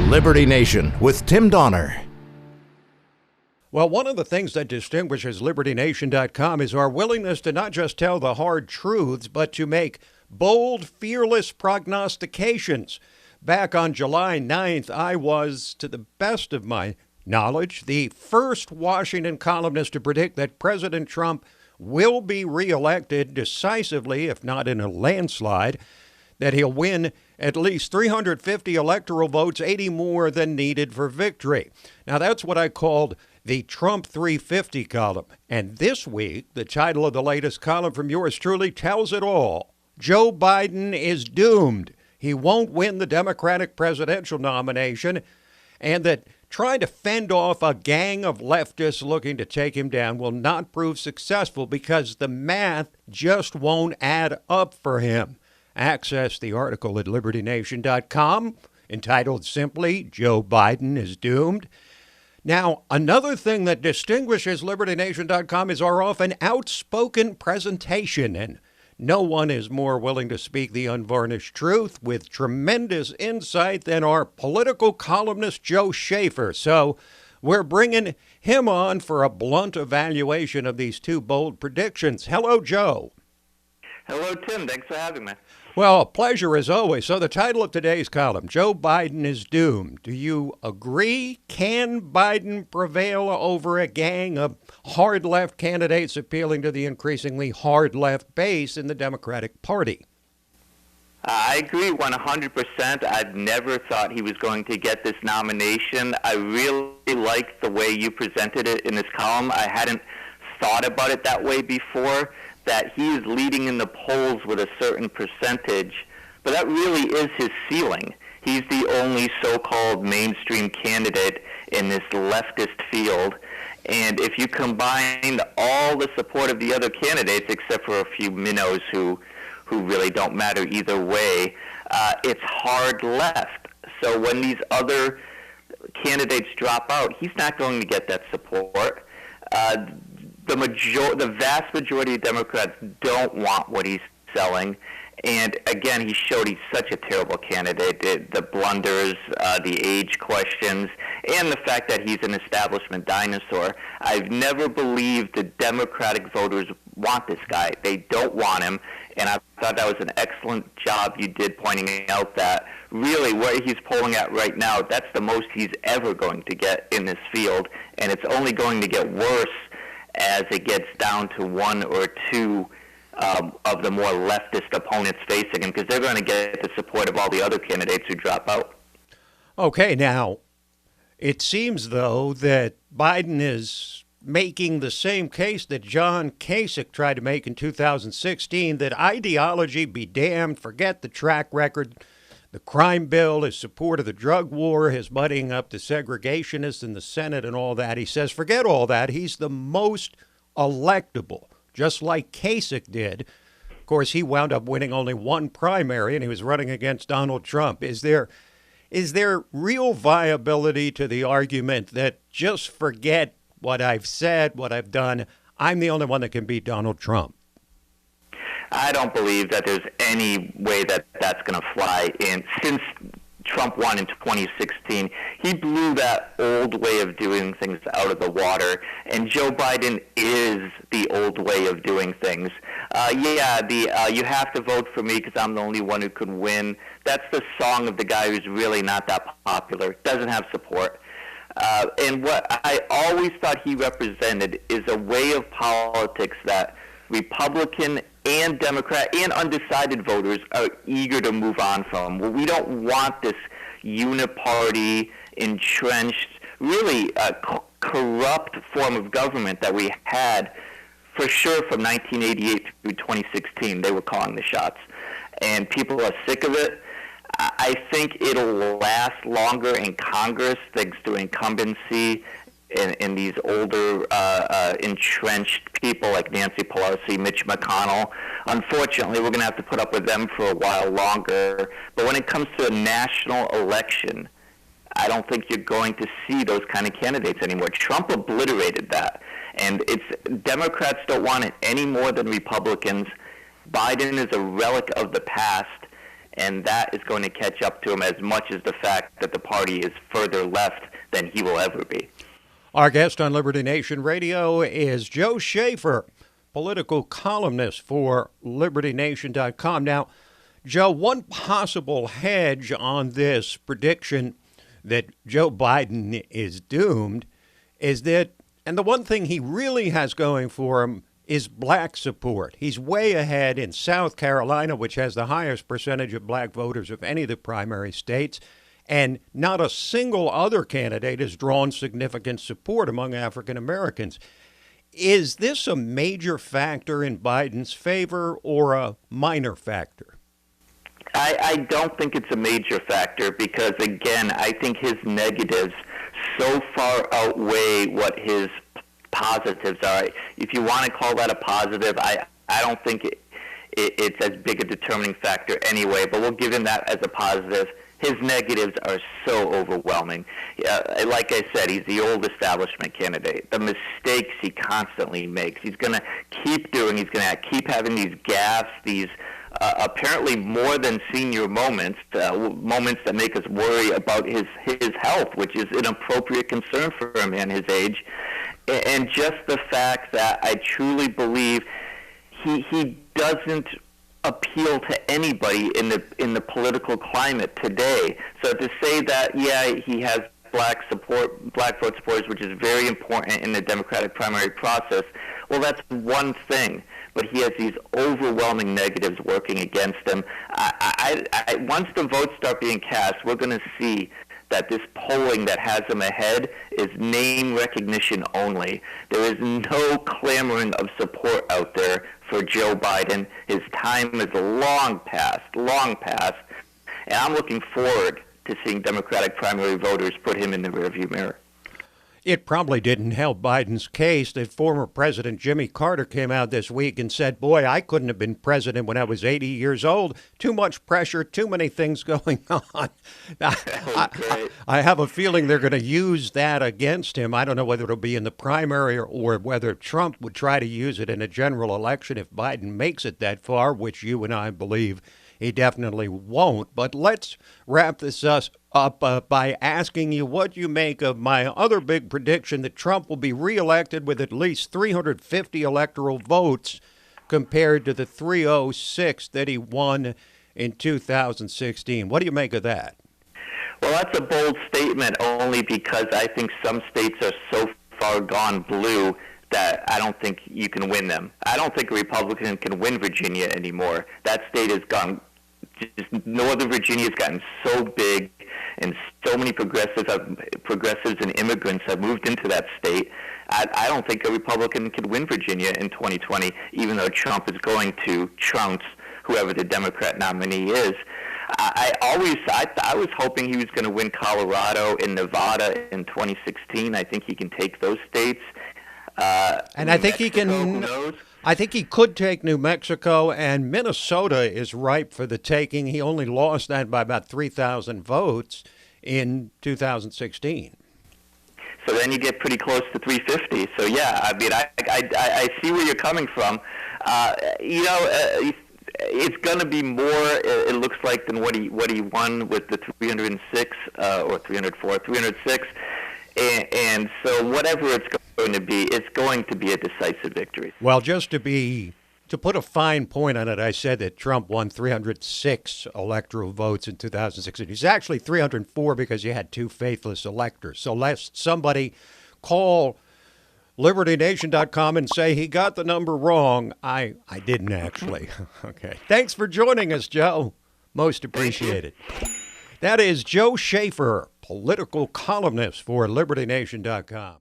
Liberty Nation with Tim Donner. Well, one of the things that distinguishes LibertyNation.com is our willingness to not just tell the hard truths, but to make bold, fearless prognostications. Back on July 9th, I was, to the best of my knowledge, the first Washington columnist to predict that President Trump will be reelected decisively, if not in a landslide, that he'll win at least 350 electoral votes, 80 more than needed for victory. Now, that's what I called the Trump 350 column. And this week, the title of the latest column from yours truly tells it all. Joe Biden is doomed. He won't win the Democratic presidential nomination, and that trying to fend off a gang of leftists looking to take him down will not prove successful because the math just won't add up for him. Access the article at LibertyNation.com entitled simply, Joe Biden is Doomed. Now, another thing that distinguishes LibertyNation.com is our often outspoken presentation, and no one is more willing to speak the unvarnished truth with tremendous insight than our political columnist Joe Schaeffer. So we're bringing him on for a blunt evaluation of these two bold predictions. Hello, Joe. Hello, Tim. Thanks for having me. Well, a pleasure as always. So the title of today's column, Joe Biden is Doomed. Do you agree? Can Biden prevail over a gang of hard left candidates appealing to the increasingly hard left base in the Democratic Party? I agree 100%. I've never thought he was going to get this nomination. I really like the way you presented it in this column. I hadn't thought about it that way before, that he is leading in the polls with a certain percentage, but that really is his ceiling. He's the only so-called mainstream candidate in this leftist field, and if you combine all the support of the other candidates, except for a few minnows who really don't matter either way, it's hard left. So when these other candidates drop out, he's not going to get that support. The vast majority of Democrats don't want what he's selling. And again, he showed he's such a terrible candidate. The blunders, the age questions, and the fact that he's an establishment dinosaur. I've never believed the Democratic voters want this guy. They don't want him. And I thought that was an excellent job you did pointing out that really where he's polling at right now, that's the most he's ever going to get in this field. And it's only going to get worse as it gets down to one or two of the more leftist opponents facing him, because they're going to get the support of all the other candidates who drop out. Okay, now, it seems, though, that Biden is making the same case that John Kasich tried to make in 2016, that ideology be damned, forget the track record. The crime bill, his support of the drug war, his buddying up to segregationists in the Senate and all that. He says, forget all that. He's the most electable, just like Kasich did. Of course, he wound up winning only one primary, and he was running against Donald Trump. Is there real viability to the argument that just forget what I've said, what I've done, I'm the only one that can beat Donald Trump? I don't believe that there's any way that that's going to fly in. Since Trump won in 2016, he blew that old way of doing things out of the water, and Joe Biden is the old way of doing things. You have to vote for me because I'm the only one who can win. That's the song of the guy who's really not that popular, doesn't have support. And what I always thought he represented is a way of politics that Republican and Democrat and undecided voters are eager to move on from. Well, we don't want this uniparty, entrenched, really corrupt form of government that we had for sure from 1988 through 2016. They were calling the shots. And people are sick of it. I think it'll last longer in Congress thanks to incumbency in these older entrenched people like Nancy Pelosi, Mitch McConnell. Unfortunately, we're going to have to put up with them for a while longer. But when it comes to a national election, I don't think you're going to see those kind of candidates anymore. Trump obliterated that. And Democrats don't want it any more than Republicans. Biden is a relic of the past. and that is going to catch up to him as much as the fact that the party is further left than he will ever be. Our guest on Liberty Nation Radio is Joe Schaeffer, political columnist for LibertyNation.com. Now, Joe, one possible hedge on this prediction that Joe Biden is doomed is that, and the one thing he really has going for him is black support. He's way ahead in South Carolina, which has the highest percentage of black voters of any of the primary states, and not a single other candidate has drawn significant support among African Americans. Is this a major factor in Biden's favor or a minor factor? I don't think it's a major factor because, again, I think his negatives so far outweigh what his positives are. If you want to call that a positive, I don't think it's as big a determining factor anyway, but we'll give him that as a positive. His negatives are so overwhelming. Like I said, he's the old establishment candidate. The mistakes he constantly makes, he's going to keep doing. He's going to keep having these gaffes, these apparently more than senior moments, moments that make us worry about his health, which is an appropriate concern for a man his age. And just the fact that I truly believe he doesn't appeal to anybody in the political climate today. So to say that, yeah, he has black vote supporters, which is very important in the Democratic primary process, well, that's one thing. But he has these overwhelming negatives working against him. Once the votes start being cast, we're going to see that this polling that has him ahead is name recognition only. There is no clamoring of support out there for Joe Biden. His time is long past. And I'm looking forward to seeing Democratic primary voters put him in the rearview mirror. It probably didn't help Biden's case that former President Jimmy Carter came out this week and said, boy, I couldn't have been president when I was 80 years old. Too much pressure, too many things going on. I have a feeling they're going to use that against him. I don't know whether it'll be in the primary or whether Trump would try to use it in a general election if Biden makes it that far, which you and I believe he definitely won't. But let's wrap this up by asking you what you make of my other big prediction that Trump will be reelected with at least 350 electoral votes compared to the 306 that he won in 2016. What do you make of that? Well, that's a bold statement only because I think some states are so far gone blue that I don't think you can win them. I don't think a Republican can win Virginia anymore. That state has gone, just Northern Virginia has gotten so big, and so many progressives and immigrants have moved into that state. I don't think a Republican can win Virginia in 2020, even though Trump is going to trounce whoever the Democrat nominee is. I was hoping he was going to win Colorado and Nevada in 2016. I think he can take those states. And I think he can. I think he could take New Mexico, and Minnesota is ripe for the taking. He only lost that by about 3,000 votes in 2016. So then you get pretty close to 350. So yeah, I mean, I see where you're coming from. It's going to be more, it looks like, than what he won with the 306 or 304, 306. And so whatever it's going to be, it's going to be a decisive victory. Well, just to put a fine point on it, I said that Trump won 306 electoral votes in 2016. He's actually 304 because you had two faithless electors. So lest somebody call LibertyNation.com and say he got the number wrong, I didn't actually. Okay. Thanks for joining us, Joe. Most appreciated. That is Joe Schaeffer, political columnist for LibertyNation.com.